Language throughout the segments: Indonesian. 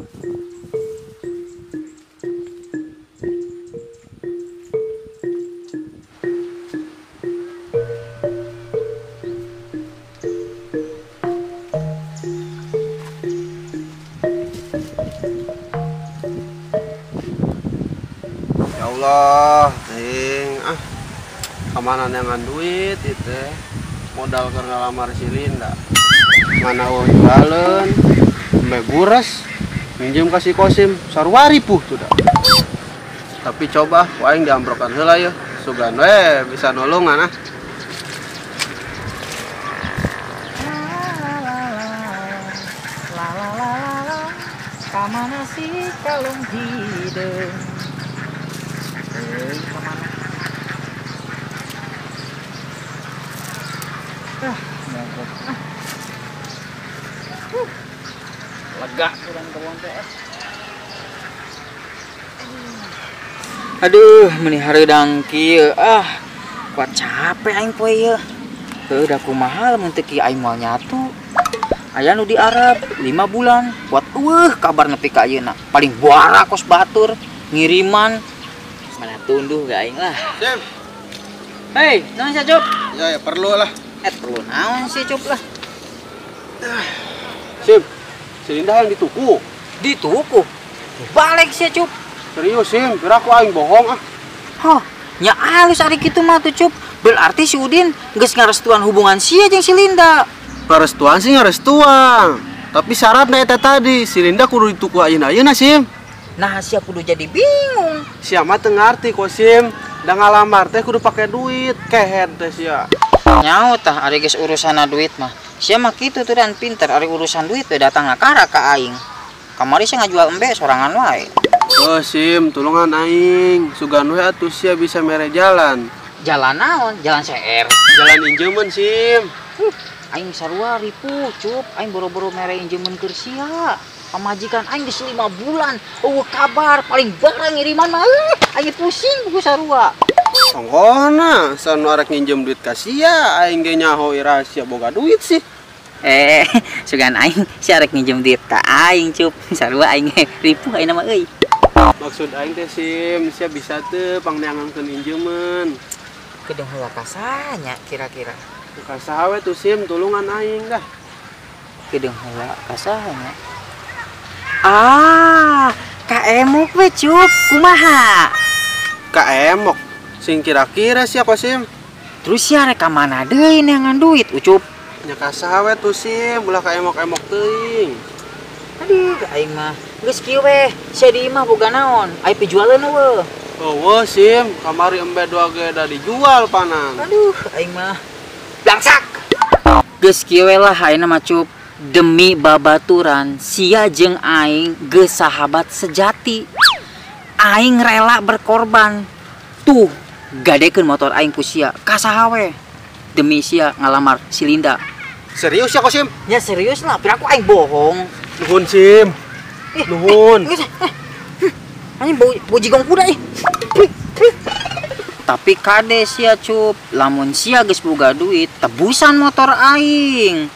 Ya Allah, ting, kemana nengan duit itu modal ke ngalamar si Linda. Mana jualan, sampai buras, minjem kasih kosim, sarwari puh tuh dah. Tapi coba, waing diambrokan heula ya, sugan bisa nolongan . Kamana sih kalung hidung? Kemana? Lega kurang kebon teh. Aduh, meni hareudang kieu kuat capek aing poe ieu. Heuh da kumaha mun teu kieu aing moal nyatu. Aya nu di Arab 5 bulan, kuat kabar nepi ka ayeuna. Paling buara kos batur, ngiriman. Mana tunduh ga aing lah. Sim. Hei, naon sih, Cup? Ya perlu lah. Perlu naon sih, Cup lah. Sim, si Linda yang dituku. Dituku? Balik sih, Cup. Serius, Sim, kira aku aing bohong . Hah, nya alus ari kitu mah tuh, Cup. Berarti si Udin geus ngarestuan hubungan sia jeung si Linda. Restuan sih ngerestuan, tapi syaratnya eta tadi si Linda kudu dituku ayeuna-ayeuna, Sim. Nah, sia kudu jadi bingung. Sia mah teu ngarti kok, Sim. Da ngalamar teh kudu pake duit, kehed teh sia. Nyaho tah ari geus urusana duit mah. Sia mah kitu tuh dan pinter ari urusan duit we datangna kara ka aing. Kamari sia ngajual embe sorangan wae. Oh, Sim, tulungan aing. Sugan we atuh sia bisa mere jalan. Jalan naon? Jalan CR. Jalan injemen, Sim. Aing sarua ripuh, Cup. Aing boro-boro mere injemen keur sia. Pamajikan aing geus 5 bulan. Kabar paling barang ngiriman mah. Aing pusing ku sarua. Ongkona, sanu arek nginjem duit ka sia, aing ge nyaho rahasia boga duit sih. Sugan aing si arek nginjem duit ka aing, Cup. Sarua aing ripuh ayeuna mah euy. Maksud aing teh, Sim, sia bisa teu pangneangankeun injemen. Kedeung heula kasanya kira-kira. Kasaha we tuh, Sim, tulungan aing dah. Kedeung heula kasanya. Kaemok we, Cup. Kumaha? Kaemok sing kira-kira sia kok, Sim. Terus sia rek ka mana deui neangan duit, Ucup? Nya kasaha we tuh, Sim, ulah kaemok-emok teuing. Aduh, aing mah geus kieu we. Sia di imah boga naon? Aya pijualeun eueuh. Eueuh, Sim, kamari embe dua ge da dijual panan. Aduh, aing mah blangsak. Geus kieu we lah ayeuna mah, Cup. Demi babaturan sia jeung aing geus sahabat sejati. Aing rela berkorban. Tuh, gadekeun motor aing ku sia. Kasaha we? Demi sia ngalamar si Linda. Serius ya kok, Sim? Ya serius lah, pira aku aing bohong. Nuhun, Sim. Nuhun. Anjing bau jigong kuda ih. Tapi kade sia, Cup. Lamun sia geus boga duit, tebusan motor aing.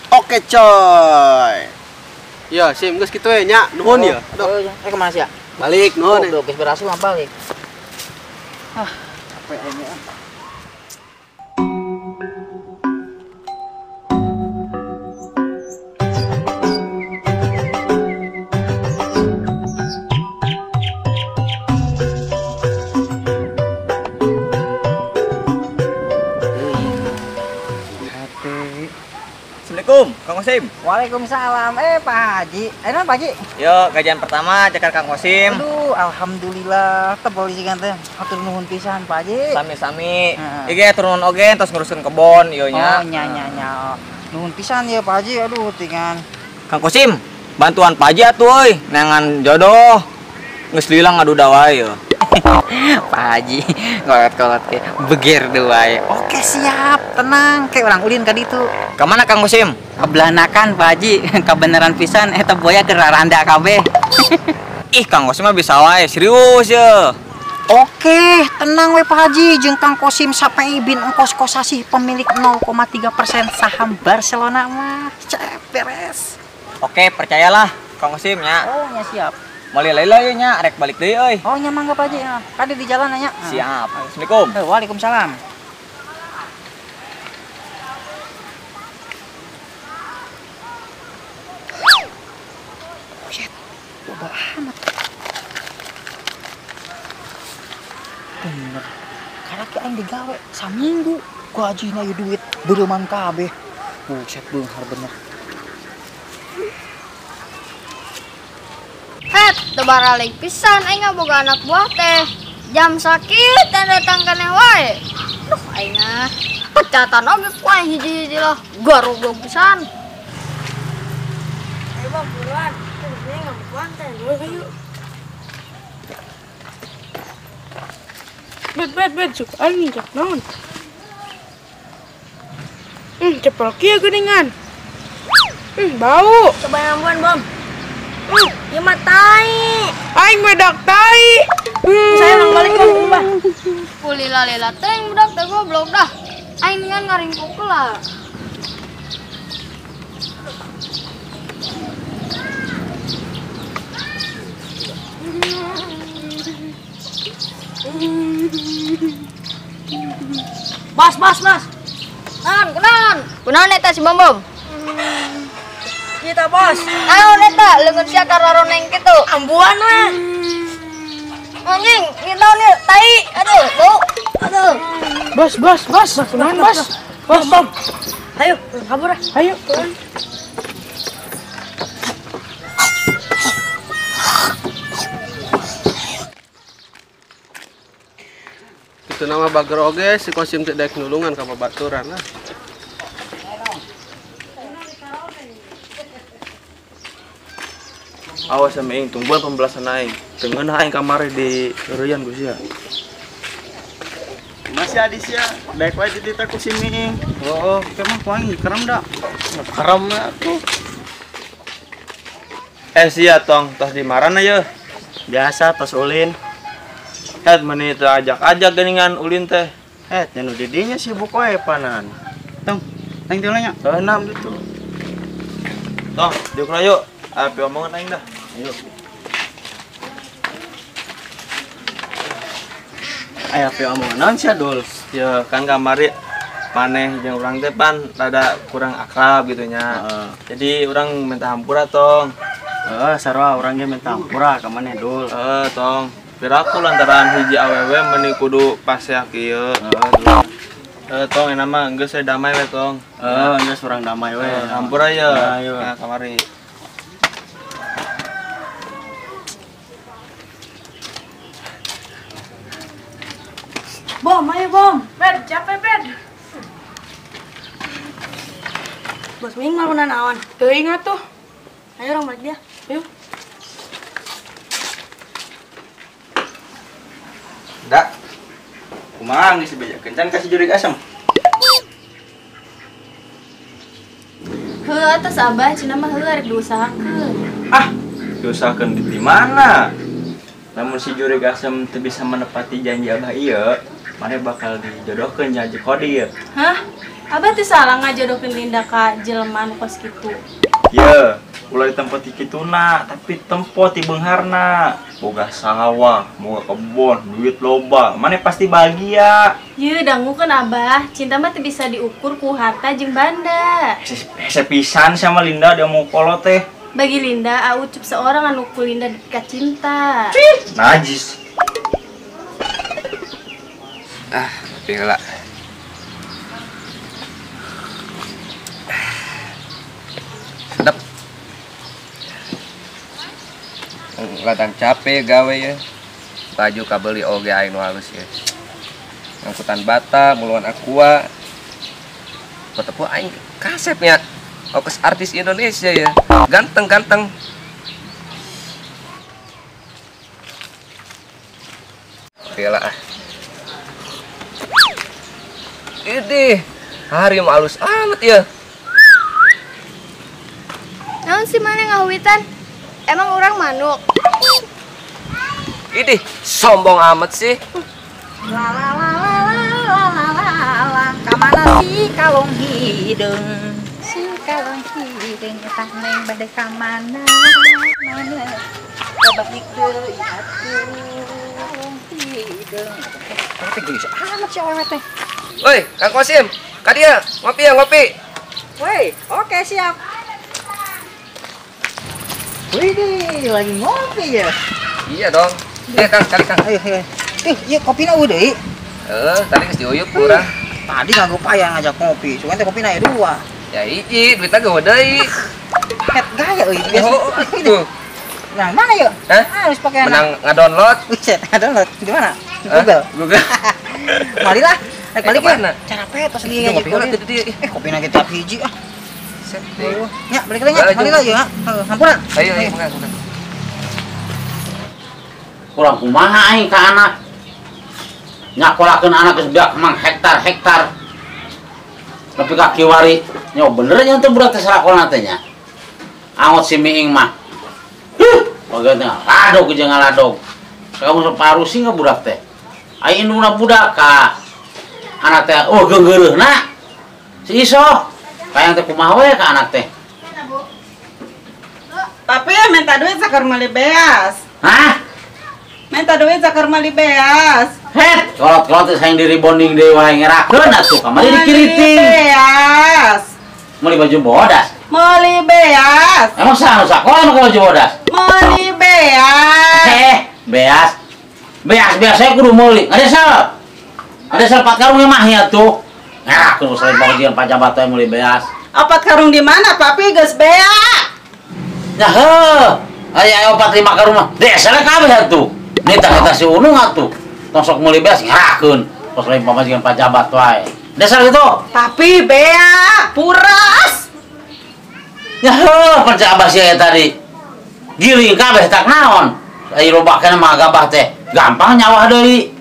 Oke, coy. Ya, Sim, geus kitu we nya. Nuhun ya. Aduh. Kemana sia? Balik, nuhun. Geus berhasil mah balik. Capek ini Assalamualaikum, Kang Kosim. Waalaikumsalam. Pak Haji. Enak Pak Haji? Yuk, gajian pertama cekar Kang Kosim. Aduh, alhamdulillah. Tebal sih kan teh. Atur nuhun pisan Pak Haji. Sami-sami. Iki turun oge terus ngurusin kebon ieu nya. Oh, nya. Nuhun pisan ya Pak Haji. Aduh, tingan. Kang Kosim, bantuan Pak Haji atuh euy, neangan jodoh. Geus lilang ngadu wae yeuh. Pak Haji, kolot-kolot ke beger doai. Oke, siap. Tenang, kayak orang ulin ka ditu. Ka mana Kang Kosim? Keblanakan Pak Haji. Kabeneran pisan eta boya keur raranda kabeh. Ih, Kang Kosim mah bisa wae, serius ya. Oke, tenang we Pak Haji. Jeung Kang Kosim sampai bin engkos kosasi pemilik 0,3% saham Barcelona mah. Cep beres. Oke, percayalah. Kang Sim nya. Oh nya siap. Mali leila ye nya rek balik deui euy. Oh nya mangga Pak Haji. Kade di jalan nya. Siap. Assalamualaikum. Waalaikumsalam. Shit. Loba amat. Bener. Karena ki aing digawe saminggu. Gajina ieu duit beureman kabeh. Buset beunghar bener. Tebar alik pisan aing boga anak buah teh. Jam sakit dan datang ka wae. Duh aing pecatan oge ku aing hiji-hiji lah. Garug pisan. Ayo Bang buruan. Ini enggak buat teh. Ayo. Bet, suka aing cek naon. Cepel kieu geuningan. Bau. Coba nyambuan, Bom. Ya matai. Aing medak tai. Saya nang balik Bang. Kulila-lila teh budak teh goblok dah. Aing dengan ngaringkuk lah. Mas. Kenaon. Kunaon eta si Bom? Kita bos. Ayo neta, leungeun sia kararoneng kitu. Ambuan we. Anjing, kita nih tai. Aduh, bau. Aduh. Bos. Kunaon bos? Bos. Ayo, kabur. Ayo. Itu nama bager oge si Kosim teh daek nulungan ka babaturan lah. Awas sama ing tungguan pembelasan aing. Dengan aing kamari di reurian ku sia. Masih adis ya, baik wae di ku si Miing. Oh, kemah ku aing kerem da. Karam tuh. Sia tong, tos di marana ye. Biasa tos ulin. Het meni teu ajak-ajak geuningan ulin teh. Nyanu didinya sibuk wae panan. Tong, aing teh nya. Eunam gitu. Tong, diukur yuk. Api omongan aing dah. Ayo. Aya pe omongan naon sia Dul? Ya kan kamari maneh jeung urang teh pan rada kurang akrab gitu nya. Jadi urang minta hampura tong. Sarua urang ge minta hampura ka maneh Dul. Tong. Piraku lantaran hiji awewe meni kudu paseak ieu. Tong enak mah geus damai we tong. Geus urang damai we. Hampura ya. Ayo. Nah, kamari. Bom, ayo Bom. Bet, capek bet. Bos Ming mau naon? Teu ingat tuh. Ayo orang balik dia. Ayo. Dak. Kumaha geus beja kencan kasih jurig asam. Heuh atuh Abah, cenah mah heuh rek diusahakeun. Diusahakeun di mana? Namun si jurig asam teu bisa menepati janji Abah ieu, maneh bakal dijodohkeun janji kodi ieu. Hah? Abah teu salah ngajodohkeun Linda ka jelema nu kos kitu. Ye, ulah ditempat di kituna, tapi tempat di beungharna. Boga sawah, boga kebon, duit loba, maneh pasti bahagia. Ye, dangukeun Abah, cinta mah teu bisa diukur ku harta jeung banda. Hese pisan sama Linda dia mau kolot teh. Bagi Linda, aucup seorang anu ku Linda dekat cinta. Najis. Pila. Sedap. Ladang capek gawe ya. Baju kabeli oge aing nu halus ya. Angkutan bata, muluan aqua. Foto aing kasepnya. Oke artis Indonesia ya. Ganteng. Pila. Ini hari halus amat ya. Naon sih mana ngahuitan? Emang orang manuk? Ini sombong amat sih. Kamana si kalong hideung. Kalau hiring etah neng bade ka mana mana kabalik deui atuh hideung. Teh geus amat si awewe teh. Woi, Kang Kosim, ka dieu, ngopi ya, ngopi. Woi, oke siap. Widih, lagi ngopi ya? Iya dong. Iya Kang, sekali Kang. Ayo, ayo. Iya kopina udah deui. Tadi geus diuyup kurang. Tadi kagak payah ngajak ngopi, soalnya teh kopina aya 2. Ya hiji, duitna geueuh deui. Ket gaya euy. Oh, tuh. Nah, mana yuk? Hah? Harus pakai Menang ngadownload. Buset, download di mana? Google. Google. Marilah. Balik kemana? ya. Cara petos Itu lihat ngopi heula teh dieu. kopi na kita hiji ah. Set. Nya, balik lagi nya. Marilah ya. Hampura. Ayo, makan. Kurang kumaha aing ka anak. Nyakolakeun anak geus dak mang hektar-hektar. Tapi ka kiwari, nya bener nya teh budak teh sarakola teh nya. Angot si Miing mah. Bagaimana? Ladog jeung ngaladog. Kamu separuh sih nggak budak teh. Aing indungna budak ka. Anak teh geunggeureuna. Si Iso. Kayang teh kumaha we ka anak teh. Tapi minta duit sakar mali beas. Hah? Minta duit sakar mali beas. Het, kolot-kolot teh saing diri bonding deui wae ngerakeun atuh. Kamari dikiriting. Beas. Meuli baju bodas. Mali beas. Emang saha sakola make baju bodas? Mali beas. Beas. Beas saya kudu meuli. Ada sel 4 karung mah ya tuh. Nah, kudu selain bagian pajabat teh meuli beas. 4 karung di mana, Papi? Geus bea. Ya heuh. Aya 4-5 karung mah. Desa le kabeh atuh. Nita si Unung atuh. Tong sok meuli beas ngarakeun. Tos lain pamajikan pajabat wae. Desa gitu. Papi bea, puras. Ya heuh, percaya abah sia tadi. Giling kabeh tak naon. Ai lobakeun mah gabah teh. Gampang nyawah deui.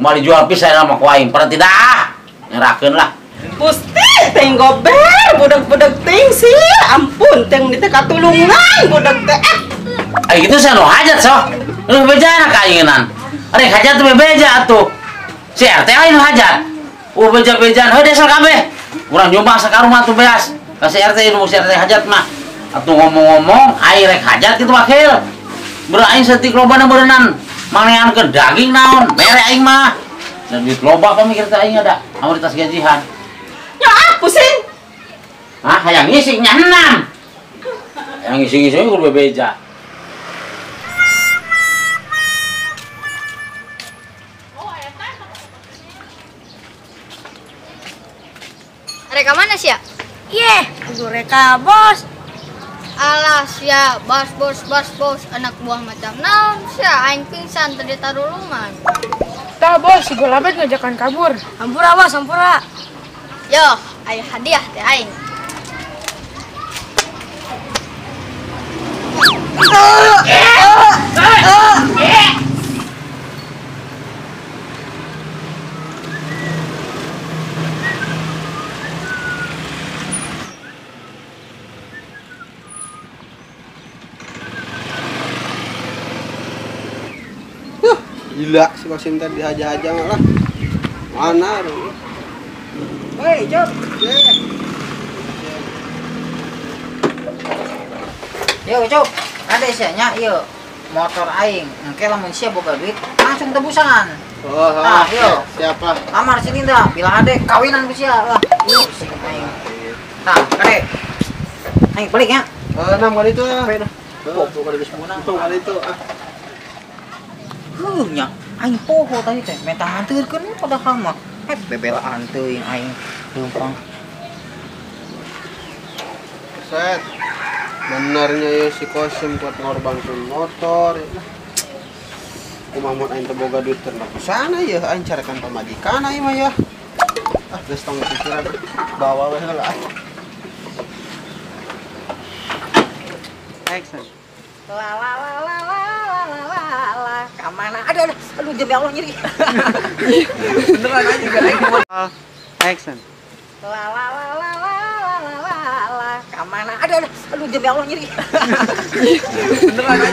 Mau dijual pisan sama ku aing, pernah tidak? Nyerahkeun lah. Gusti, teh gober, budak-budak ting sih. Ampun, teh di teh katulungan budak teh. Ai gitu saya lo hajat sok. Lu bejana kainginan. Arek hajat teh bebeja atuh. Si RT lain hajat. Beja-bejaan heuh desel kabeh. Urang nyoba sakarung mah tuh beas. Ka si RT nu si RT hajat mah. Atuh ngomong-ngomong ai rek hajat kitu wakil. Beureum aing setik lobana beureunan. Maneankeun daging naon? Mere aing mah. Dan duit loba pamikir teh aing ada. Amun tas gajihan. Ya, pusing. Hah, hayang ngisi nya 6. Hayang ngisi-ngisi kudu bebeja. Reka mana sih ya? Udah reka, Bos. Alas ya, bos, anak buah macam naon sia aing pingsan tadi tarulungan. Tah, Bos, si Golabet ngajakan kabur. Hampura, Bos, hampura. Yo, aya hadiah teh aing. Gila si Kosim tadi haja-haja malah. Mana lu? Woi, Cok. Yo, Cok. Ada nya ieu motor aing. Engke lamun sia boga duit langsung tebusan. Nah, yo. Siapa? Kamar sini dah. Bilang ade kawinan ku sia lah. Yuk, sing aing. Nah, kade. Aing balik ya. 6 kali itu. Tuh kali geus meunang. Kali itu. Nya, aing poho tadi teh meta hanteurkeun padahal mah. Bebelaan teuing aing gampang. Set. Benarnya ya si Kosim buat ngorbankeun motor. Kumaha aing teh boga duit teh sana ya aing carekan pamajikan aing mah ya. Geus tong pikiran bawa we heula. Action. Kamana? Aduh, demi Allah nyeri. Beneran aja gak aing mau. Action. Kamana? Aduh, demi Allah nyeri. Beneran